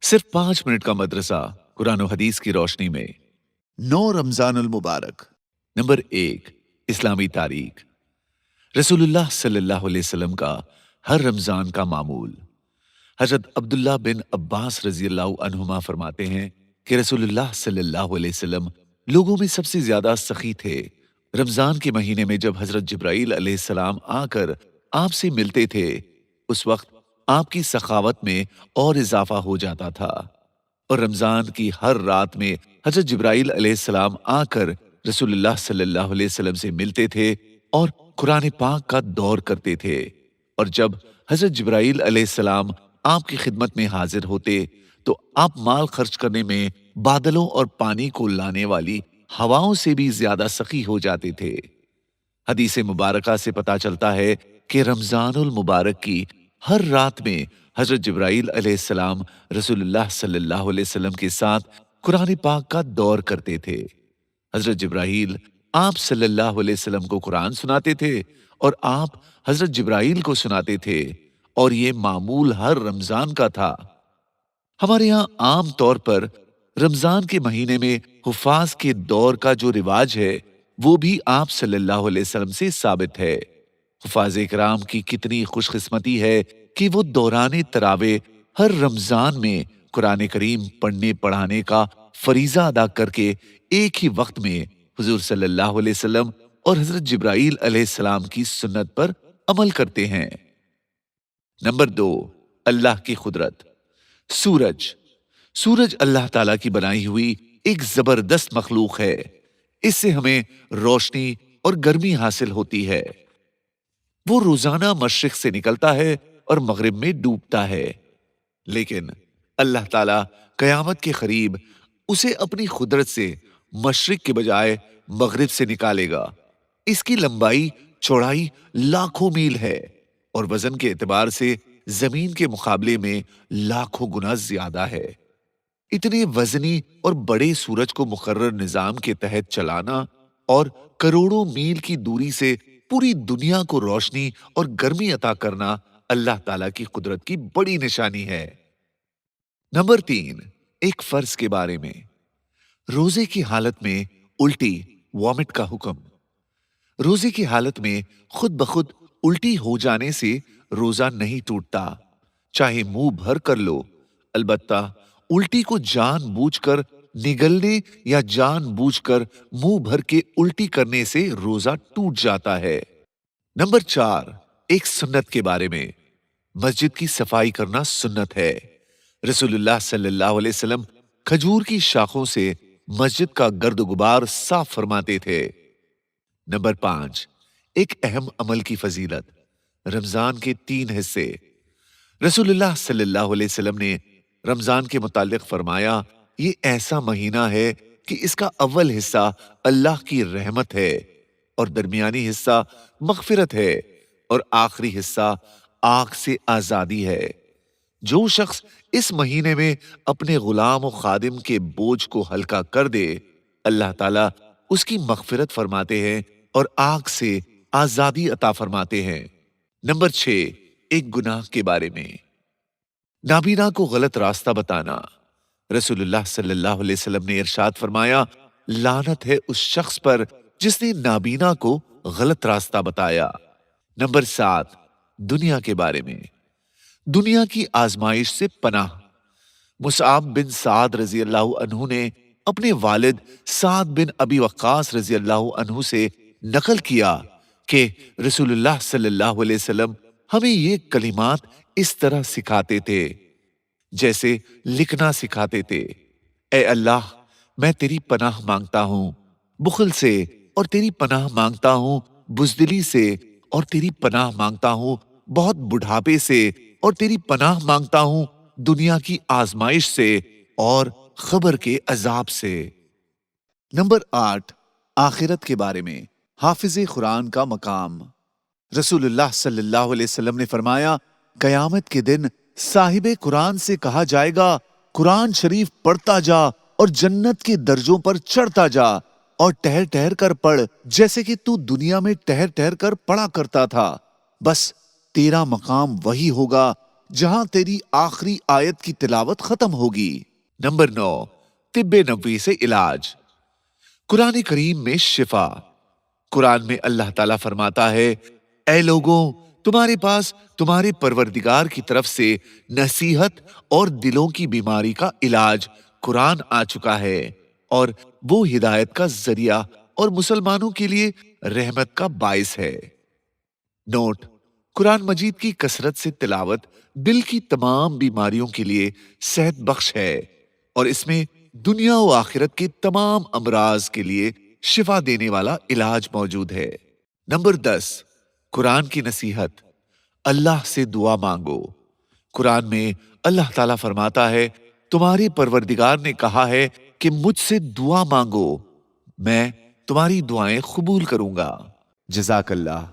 सिर्फ 5 मिनट का मदरसा कुरान और हदीस की रोशनी में। 9 रमजानुल मुबारक। नंबर 1, इस्लामी तारीख। रसूलुल्लाह सल्लल्लाहु अलैहि वसल्लम का हर रमजान का मामूल। हजरत अब्दुल्ला बिन अब्बास रजी अल्लाह अन्हुमा फरमाते हैं कि रसूलुल्लाह सल्लल्लाहु अलैहि वसल्लम लोगों में सबसे ज्यादा सखी थे। रमजान के महीने में जब हजरत जिब्राइल अलैहिस्सलाम आकर आपसे मिलते थे, उस वक्त आपकी सखावत में और इजाफा हो जाता था। और रमजान की हर रात में हजरत जिब्राइल अलैहिस्सलाम आकर रसूलुल्लाह सल्लल्लाहु अलैहि वसल्लम से मिलते थे और कुरान पाक का दौर करते थे। और जब हजरत जिब्राइल अलैहिस्सलाम आपकी खिदमत में हाजिर होते तो आप माल खर्च करने में बादलों और पानी को लाने वाली हवाओं से भी ज्यादा सखी हो जाते थे। हदीस मुबारका से पता चलता है कि रमजानुल मुबारक की हर रात में हजरत जिब्राइल अलैहिस्सलाम रसूलुल्लाह सल्लल्लाहु अलैहि वसल्लम के साथ कुरान पाक का दौर करते थे। हजरत जिब्राइल आप सल्लल्लाहु अलैहि वसल्लम को कुरान सुनाते थे और आप हजरत जिब्राइल को सुनाते थे, और ये मामूल हर रमजान का था। हमारे यहाँ आम तौर पर रमजान के महीने में हुफाज के दौर का जो रिवाज है वो भी आप सल्लल्लाहु अलैहि वसल्लम से साबित है। हुफाज इकराम की कितनी खुशकिस्मती है कि वो दौरान तरावे हर रमजान में कुरान करीम पढ़ने पढ़ाने का फरीजा अदा करके एक ही वक्त में हुजूर सल्लल्लाहु अलैहि वसल्लम और हजरत जिब्राइल अलैहिस्सलाम की सुन्नत पर अमल करते हैं। नंबर 2, अल्लाह की कुदरत। सूरज। सूरज अल्लाह ताला की बनाई हुई एक जबरदस्त मखलूक है। इससे हमें रोशनी और गर्मी हासिल होती है। वो रोजाना मशरिक से निकलता है और मगरिब में डूबता है, लेकिन अल्लाह ताला कयामत के करीब उसे अपनी कुदरत से मशरिक के बजाय मगरिब से निकालेगा। इसकी लंबाई चौड़ाई लाखों मील है और वजन के एतबार से जमीन के मुकाबले में लाखों गुना ज्यादा है। इतने वजनी और बड़े सूरज को मुकर्रर निजाम के तहत चलाना और करोड़ों मील की दूरी से पूरी दुनिया को रोशनी और गर्मी अता करना अल्लाह ताला की कुदरत की बड़ी निशानी है। नंबर 3, एक फर्ज के बारे में। रोजे की हालत में उल्टी वॉमिट का हुक्म। रोजे की हालत में खुद ब खुद उल्टी हो जाने से रोजा नहीं टूटता, चाहे मुंह भर कर लो। अलबत्ता उल्टी को जानबूझकर निगलने या जानबूझकर मुंह भर के उल्टी करने से रोजा टूट जाता है। नंबर 4, एक सुन्नत के बारे में। मस्जिद की सफाई करना सुन्नत है। रसूलुल्लाह सल्लल्लाहु अलैहि वसल्लम खजूर की शाखों से मस्जिद का गर्द गुबार साफ फरमाते थे। नंबर 5, एक अहम अमल की फजीलत। रमजान के 3 हिस्से। रसूलुल्लाह सल्लल्लाहु अलैहि वसल्लम ने रमजान के मुतालिक फरमाया, ये ऐसा महीना है कि इसका अव्वल हिस्सा अल्लाह की रहमत है और दरमियानी हिस्सा मगफिरत है और आखिरी हिस्सा आग से आजादी है। जो शख्स इस महीने में अपने गुलाम और खादिम के बोझ को हल्का कर दे, अल्लाह ताला उसकी मगफिरत फरमाते हैं और आग से आजादी अता फरमाते हैं। नंबर 6, एक गुनाह के बारे में। नाबीना को गलत रास्ता बताना। रसूलुल्लाह सल्लल्लाहु अलैहि वसल्लम ने इरशाद फरमाया, लानत है उस शख्स पर जिसने नाबीना को गलत रास्ता बताया। नंबर 7, दुनिया के बारे में। दुनिया की आजमाइश से पनाह। मुसआब बिन साद रजी अल्लाह अन्हु ने अपने वालिद साद बिन अबी वक्कास रजी अल्लाह अन्हु से नकल किया कि रसूलुल्लाह सल्लल्लाहु अलैहि वसल्लम हमें ये कलिमात इस तरह सिखाते थे जैसे लिखना सिखाते थे। ए अल्लाह, मैं तेरी पनाह मांगता हूं बुखल से, और तेरी पनाह मांगता हूं बुजदिली से, और तेरी पनाह मांगता हूं बहुत बुढ़ापे से, और तेरी पनाह मांगता हूं दुनिया की आजमाइश से और खबर के अजाब से। नंबर 8, आखिरत के बारे में। हाफिज कुरान का मकाम। रसूलुल्लाह सल्लल्लाहु अलैहि वसल्लम ने फरमाया, कयामत के दिन साहिबे कुरान से कहा जाएगा, कुरान शरीफ पढ़ता जा और जन्नत के दर्जों पर चढ़ता जा और ठहर ठहर कर पढ़ जैसे कि तू दुनिया में ठहर ठहर कर पढ़ा करता था। बस तेरा मकाम वही होगा جہاں تیری آخری آیت کی تلاوت ختم ہوگی۔ نمبر 9، طب نبوی سے علاج۔ قرآن کریم میں شفا۔ قرآن میں اللہ تعالیٰ فرماتا ہے، اے لوگوں، تمہارے پاس تمہارے پروردگار کی طرف سے نصیحت اور دلوں کی بیماری کا علاج قرآن آ چکا ہے، اور وہ ہدایت کا ذریعہ اور مسلمانوں کے لیے رحمت کا باعث ہے۔ نوٹ: قرآن مجید کی کثرت سے تلاوت دل کی تمام بیماریوں کے لیے صحت بخش ہے، اور اس میں دنیا و آخرت کے تمام امراض کے لیے شفا دینے والا علاج موجود ہے۔ نمبر 10، قرآن کی نصیحت۔ اللہ سے دعا مانگو۔ قرآن میں اللہ تعالیٰ فرماتا ہے، تمہارے پروردگار نے کہا ہے کہ مجھ سے دعا مانگو، میں تمہاری دعائیں قبول کروں گا۔ جزاک اللہ۔